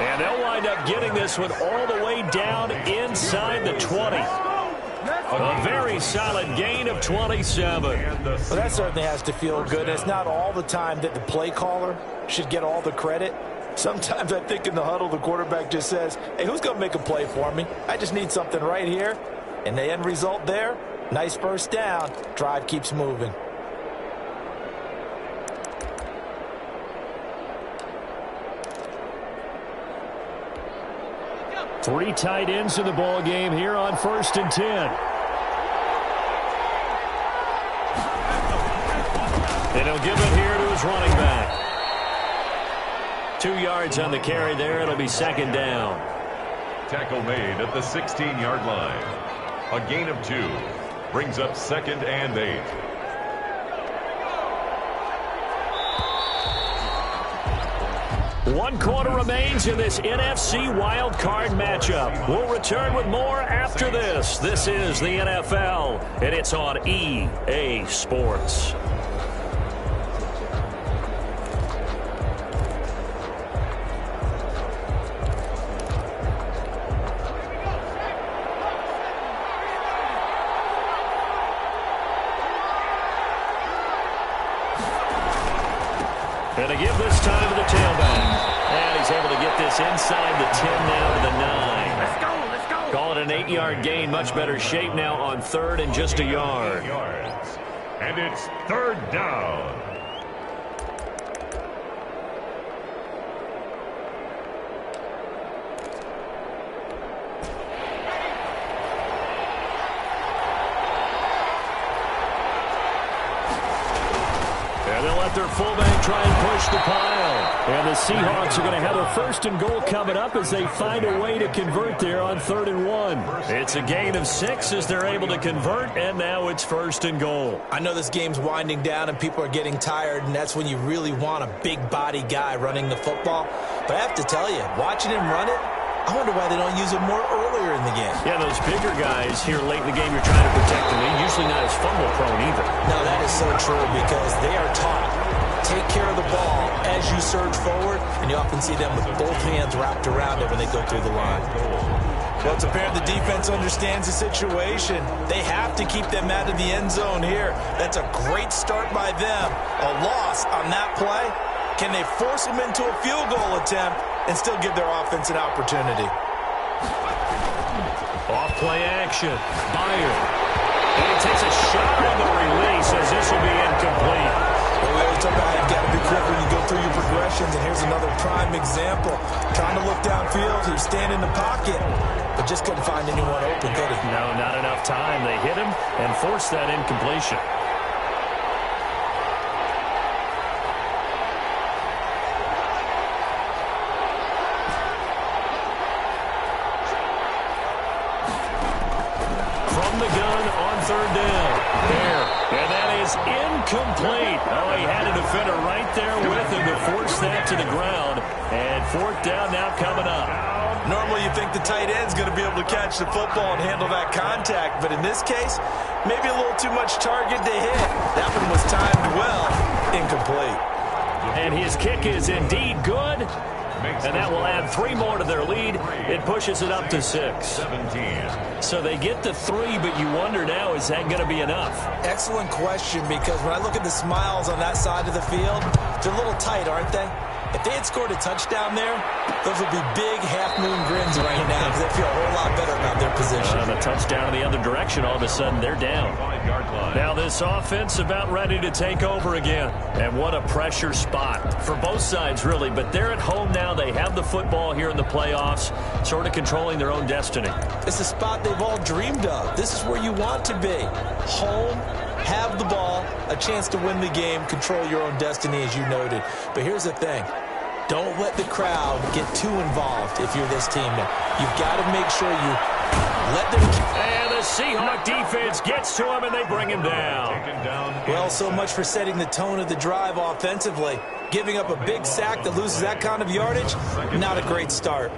And they'll wind up getting this one all the way down inside the 20. A very solid gain of 27. Well, that certainly has to feel good. It's not all the time that the play caller should get all the credit. Sometimes I think in the huddle, the quarterback just says, hey, who's going to make a play for me? I just need something right here. And the end result there, nice 1st down. Drive keeps moving. Three tight ends in the ball game here on 1st and 10. And he'll give it here to his running back. 2 yards on the carry there. It'll be 2nd down. Tackle made at the 16-yard line. A gain of 2. Brings up 2nd and 8. One quarter remains in this NFC Wild Card matchup. We'll return with more after this. This is the NFL, and it's on EA Sports. And to give this time to the tailback. And he's able to get this inside the 10 now to the 9. Let's go. Call it an 8-yard gain. Much better shape now on third and just a yard. And it's third down. Their fullback try and push the pile. And the Seahawks are going to have a first and goal coming up as they find a way to convert there on 3rd and 1. It's a gain of 6 as they're able to convert, and now it's first and goal. I know this game's winding down and people are getting tired, and that's when you really want a big body guy running the football. But I have to tell you, watching him run it, I wonder why they don't use him more earlier in the game. Yeah, those bigger guys here late in the game, you're trying to protect them. They're usually not as fumble prone either. No, that is so true because they are taught. Take care of the ball as you surge forward, and you often see them with both hands wrapped around it when they go through the line. Well, it's apparent the defense understands the situation. They have to keep them out of the end zone here. That's a great start by them. A loss on that play. Can they force them into a field goal attempt and still give their offense an opportunity? Off play action. Byer. And he takes a shot on the release as this will be incomplete. Well, we always talk about you've got to be quick when you go through your progressions, and here's another prime example. Trying to look downfield, he was standing in the pocket, but just couldn't find anyone open, could he? No, not enough time. They hit him and forced that incompletion. From the gun on 3rd down. There. And that is incomplete. Oh, he had a defender right there with him to force that to the ground. And 4th down now coming up. Normally you think the tight end's going to be able to catch the football and handle that contact, but in this case, maybe a little too much target to hit. That one was timed well. Incomplete. And his kick is indeed good. And that will add 3 more to their lead. It pushes it up to 6. 17. So they get to 3, but you wonder now, is that going to be enough? Excellent question, because when I look at the smiles on that side of the field, they're a little tight, aren't they? If they had scored a touchdown there, those would be big half-moon grins right now because they feel a whole lot better about their position. The touchdown in the other direction, all of a sudden they're down. Now this offense about ready to take over again. And what a pressure spot for both sides, really. But they're at home now. They have the football here in the playoffs, sort of controlling their own destiny. It's a spot they've all dreamed of. This is where you want to be. Home, have the ball, a chance to win the game, control your own destiny, as you noted. But here's the thing. Don't let the crowd get too involved if you're this team now. You've got to make sure you let them... And the Seahawk defense gets to him, and they bring him down. Well, so much for setting the tone of the drive offensively. Giving up a big sack that loses that kind of yardage, not a great start.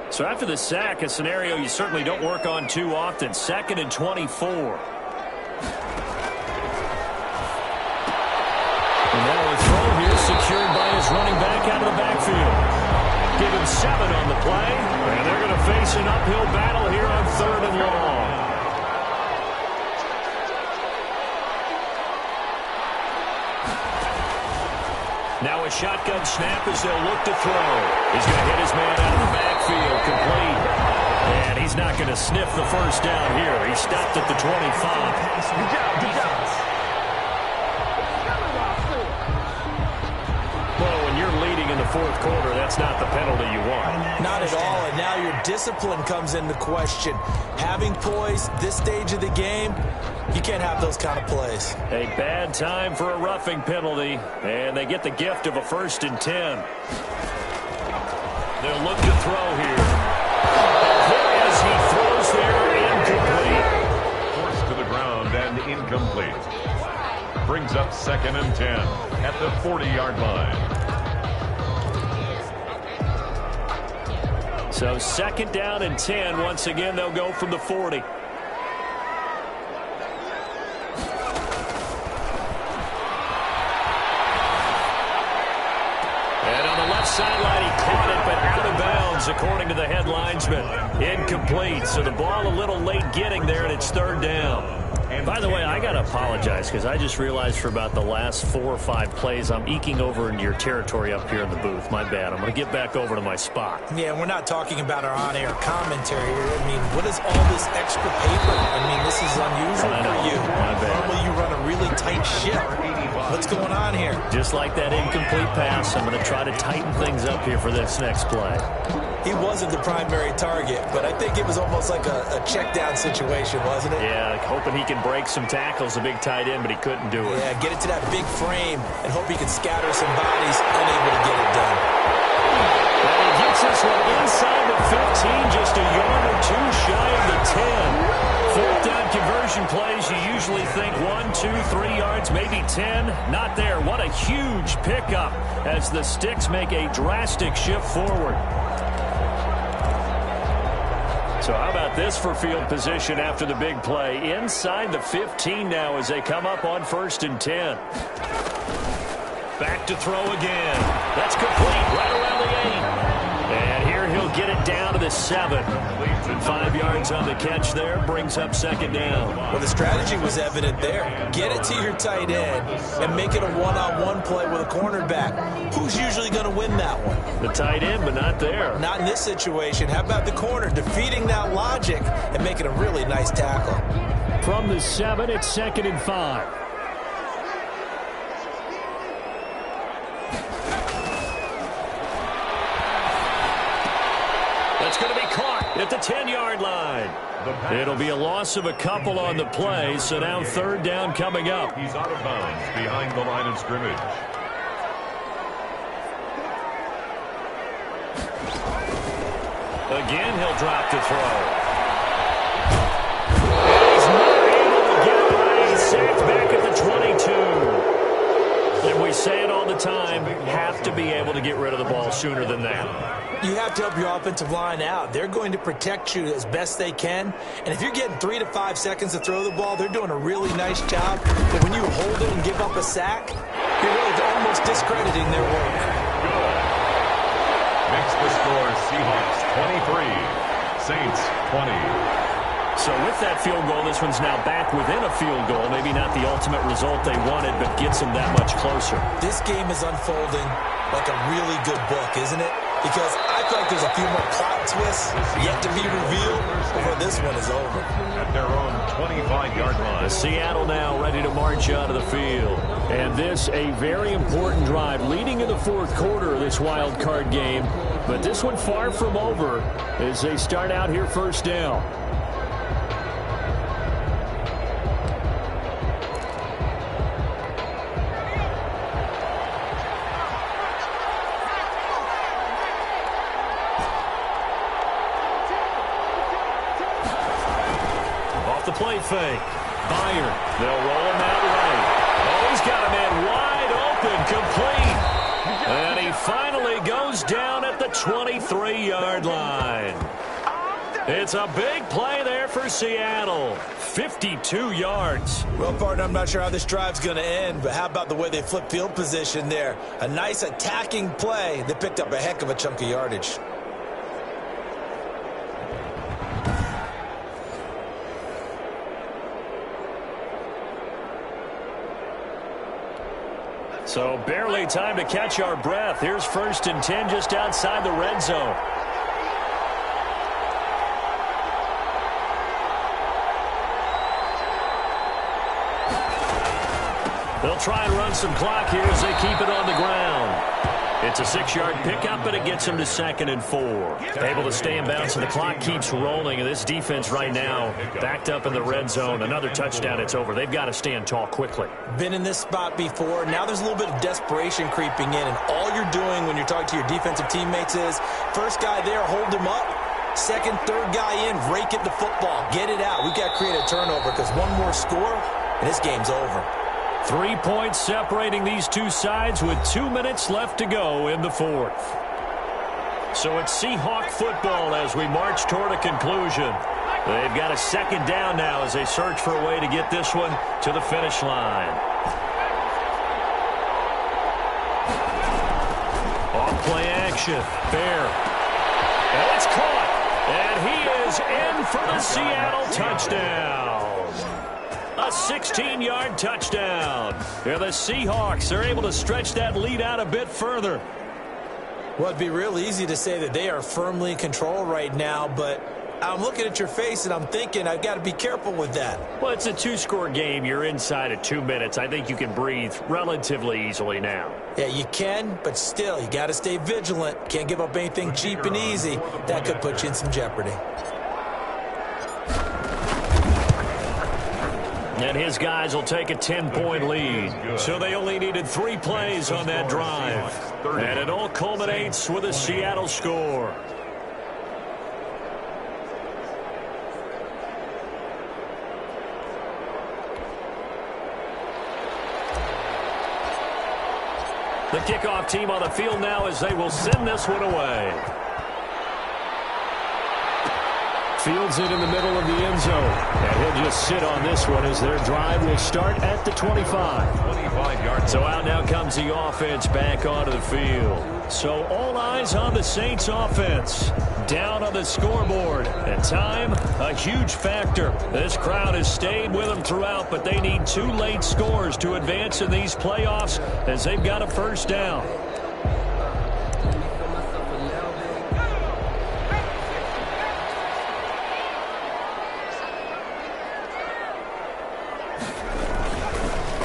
So after the sack, a scenario you certainly don't work on too often. 2nd and 24. And now a throw here secured by his running back out of the backfield. Give him 7 on the play. And they're going to face an uphill battle here on 3rd and long. Now a shotgun snap as they'll look to throw. He's going to hit his man out of the backfield, complete. And he's not going to sniff the first down here. He stopped at the 25. Well, when you're leading in the 4th quarter, that's not the penalty you want. Not at all, and now your discipline comes into question. Having poise this stage of the game, you can't have those kind of plays. A bad time for a roughing penalty, and they get the gift of a 1st and 10. They'll look to throw here. As he throws there, incomplete. Forced to the ground and incomplete. Brings up 2nd and 10 at the 40-yard line. So 2nd down and 10. Once again, they'll go from the 40. Sideline, throwing to the head linesman. Incomplete, so the ball a little late getting there, and it's third down. By the way, I got to apologize because I just realized for about the last 4 or 5 plays, I'm eking over into your territory up here in the booth. My bad. I'm going to get back over to my spot. Yeah, we're not talking about our on-air commentary here. I mean, what is all this extra paper? I mean, this is unusual for you. My bad. Normally you run a really tight ship. What's going on here? Just like that incomplete pass, I'm going to try to tighten things up here for this next play. He wasn't the primary target, but I think it was almost like a check-down situation, wasn't it? Yeah, hoping he can break some tackles, a big tight end, but he couldn't do it. Yeah, get it to that big frame and hope he can scatter some bodies, unable to get it done. And he gets this one inside the 15, just a yard or two shy of the 10. Fourth down conversion plays, you usually think 1, 2, 3 yards, maybe 10. Not there. What a huge pickup as the Sticks make a drastic shift forward. So how about this for field position after the big play? Inside the 15 now as they come up on 1st and 10. Back to throw again. That's complete right around the 8. And here he'll get it down to the 7. And 5 yards on the catch there brings up 2nd down. Well, the strategy was evident there. Get it to your tight end and make it a one-on-one play with a cornerback. Who's usually going to win that one? The tight end, but not there. Not in this situation. How about the corner defeating that logic and making a really nice tackle? From the 7, it's 2nd and 5. That's going to be caught at the 10-yard line. It'll be a loss of a couple on the play, so now 3rd down coming up. He's out of bounds behind the line of scrimmage. Again, he'll drop to throw. He's not able to get away. He's sacked back at the 22. And we say it all the time, have to be able to get rid of the ball sooner than that. You have to help your offensive line out. They're going to protect you as best they can. And if you're getting 3 to 5 seconds to throw the ball, they're doing a really nice job. But when you hold it and give up a sack, you're really almost discrediting their work. Makes the score Seahawks 23, Saints 20. So with that field goal, this one's now back within a field goal. Maybe not the ultimate result they wanted, but gets them that much closer. This game is unfolding like a really good book, isn't it? Because I feel like there's a few more plot twists yet to be revealed before this one is over. At their own 25-yard line. Seattle now ready to march out of the field. And this a very important drive leading in the 4th quarter of this wild card game. But this one far from over as they start out here 1st down. Play fake. Byer. They'll roll him out right. Oh, he's got a man wide open. Complete. And he finally goes down at the 23-yard line. It's a big play there for Seattle. 52 yards. Well, partner, I'm not sure how this drive's going to end, but how about the way they flip field position there? A nice attacking play that picked up a heck of a chunk of yardage. So barely time to catch our breath. Here's 1st and 10 just outside the red zone. They'll try and run some clock here as they keep it on the ground. It's a 6-yard pickup, but it gets them to 2nd and 4. Able to stay in bounds, and the clock keeps rolling. And this defense right now backed up in the red zone. Another touchdown, it's over. They've got to stand tall quickly. Been in this spot before. Now there's a little bit of desperation creeping in, and all you're doing when you're talking to your defensive teammates is, first guy there, hold him up. Second, third guy in, rake at the football. Get it out. We've got to create a turnover because one more score, and this game's over. 3 points separating these two sides with 2 minutes left to go in the 4th. So it's Seahawk football as we march toward a conclusion. They've got a 2nd down now as they search for a way to get this one to the finish line. Off play action. Fair. And it's caught. And he is in for the Seattle touchdown. A 16-yard touchdown. Yeah, the Seahawks are able to stretch that lead out a bit further. Well, it'd be real easy to say that they are firmly in control right now, but I'm looking at your face and I'm thinking I've got to be careful with that. Well, it's a two-score game. You're inside of 2 minutes. I think you can breathe relatively easily now. Yeah, you can, but still, you got to stay vigilant. Can't give up anything cheap and easy. That could put you in some jeopardy. And his guys will take a 10-point lead. So they only needed 3 plays on that drive. And it all culminates with a Seattle score. The kickoff team on the field now as they will send this one away. Fields it in the middle of the end zone. And he'll just sit on this one as their drive will start at the 25. 25 yards. So out now comes the offense back onto the field. So all eyes on the Saints offense. Down on the scoreboard. And time, a huge factor. This crowd has stayed with them throughout, but they need 2 late scores to advance in these playoffs as they've got a first down.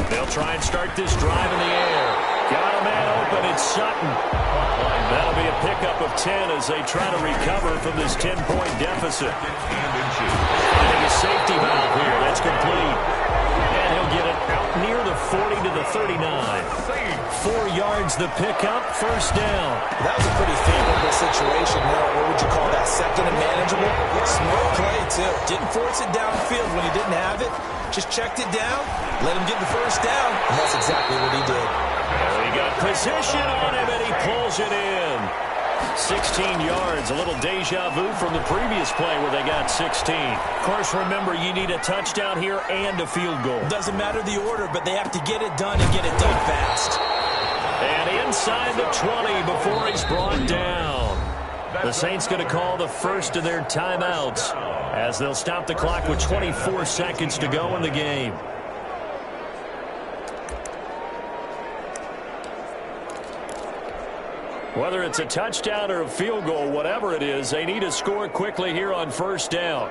They'll try and start this drive in the air. Got a man open. It's Sutton. That'll be a pickup of 10 as they try to recover from this 10-point deficit. Finding a safety valve here. That's complete. And he'll get it out near the 40 to the 39. 4 yards the pickup. First down. That was a pretty favorable situation. Now, what would you call that? Second and manageable? Smart play, too. Didn't force it downfield when he didn't have it. Just checked it down, let him get the first down, and that's exactly what he did. He got position on him, and he pulls it in. 16 yards, a little deja vu from the previous play where they got 16. Of course, remember, you need a touchdown here and a field goal. Doesn't matter the order, but they have to get it done and get it done fast. And inside the 20 before he's brought down. The Saints going to call the first of their timeouts as they'll stop the clock with 24 seconds to go in the game. Whether it's a touchdown or a field goal, whatever it is, they need to score quickly here on first down.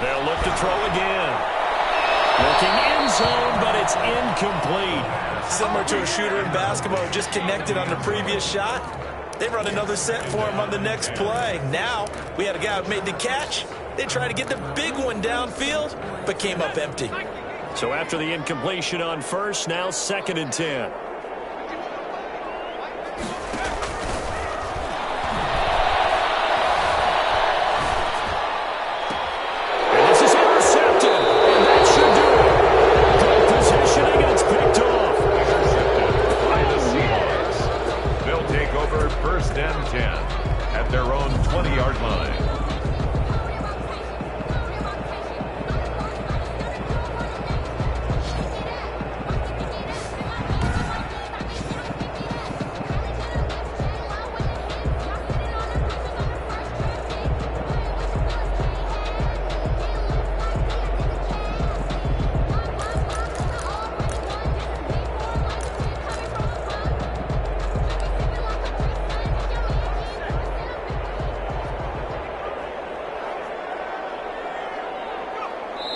They'll look to throw again. Looking end zone, but it's incomplete. Similar to a shooter in basketball who just connected on the previous shot. They run another set for him on the next play. Now, we had a guy who made the catch. They tried to get the big one downfield, but came up empty. So after the incompletion on first, now 2nd and 10. And this is intercepted, and that should do it. Good positioning, and it's picked off. Intercepted by the Seahawks. They'll take over 1st and 10 at their own 20-yard line.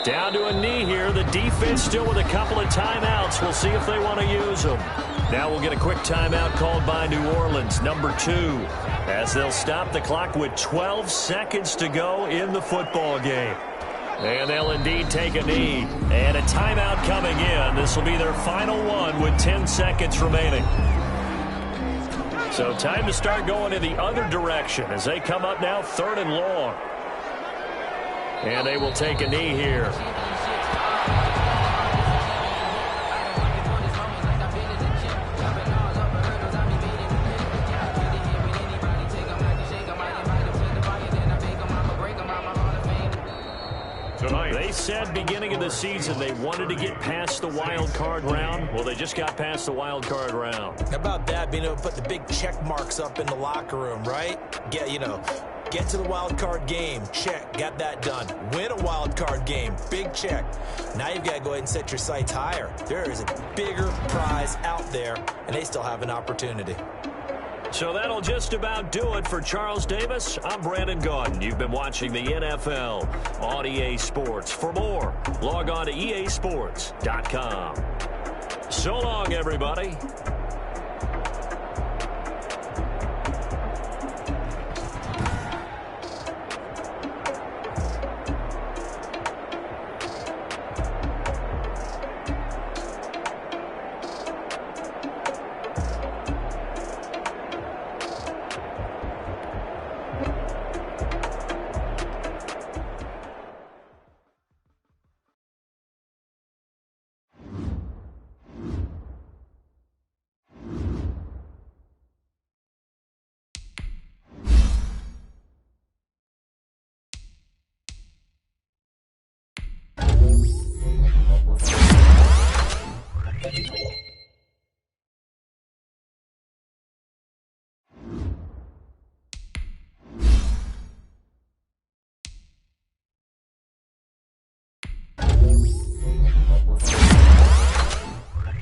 Down to a knee here. The defense still with a couple of timeouts. We'll see if they want to use them. Now we'll get a quick timeout called by New Orleans, number 2, as they'll stop the clock with 12 seconds to go in the football game. And they'll indeed take a knee. And a timeout coming in. This will be their final one with 10 seconds remaining. So time to start going in the other direction as they come up now 3rd and long. And they will take a knee here. said beginning of the season they wanted to get past the wild card round. Well, they just got past the wild card round. How about that, being able to put the big check marks up in the locker room, right? Get to the wild card game. Check. Got that done. Win a wild card game. Big check. Now you've got to go ahead and set your sights higher. There is a bigger prize out there, and they still have an opportunity. So that'll just about do it for Charles Davis. I'm Brandon Gaudin. You've been watching the NFL on EA Sports. For more, log on to easports.com. So long, everybody.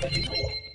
Thank you.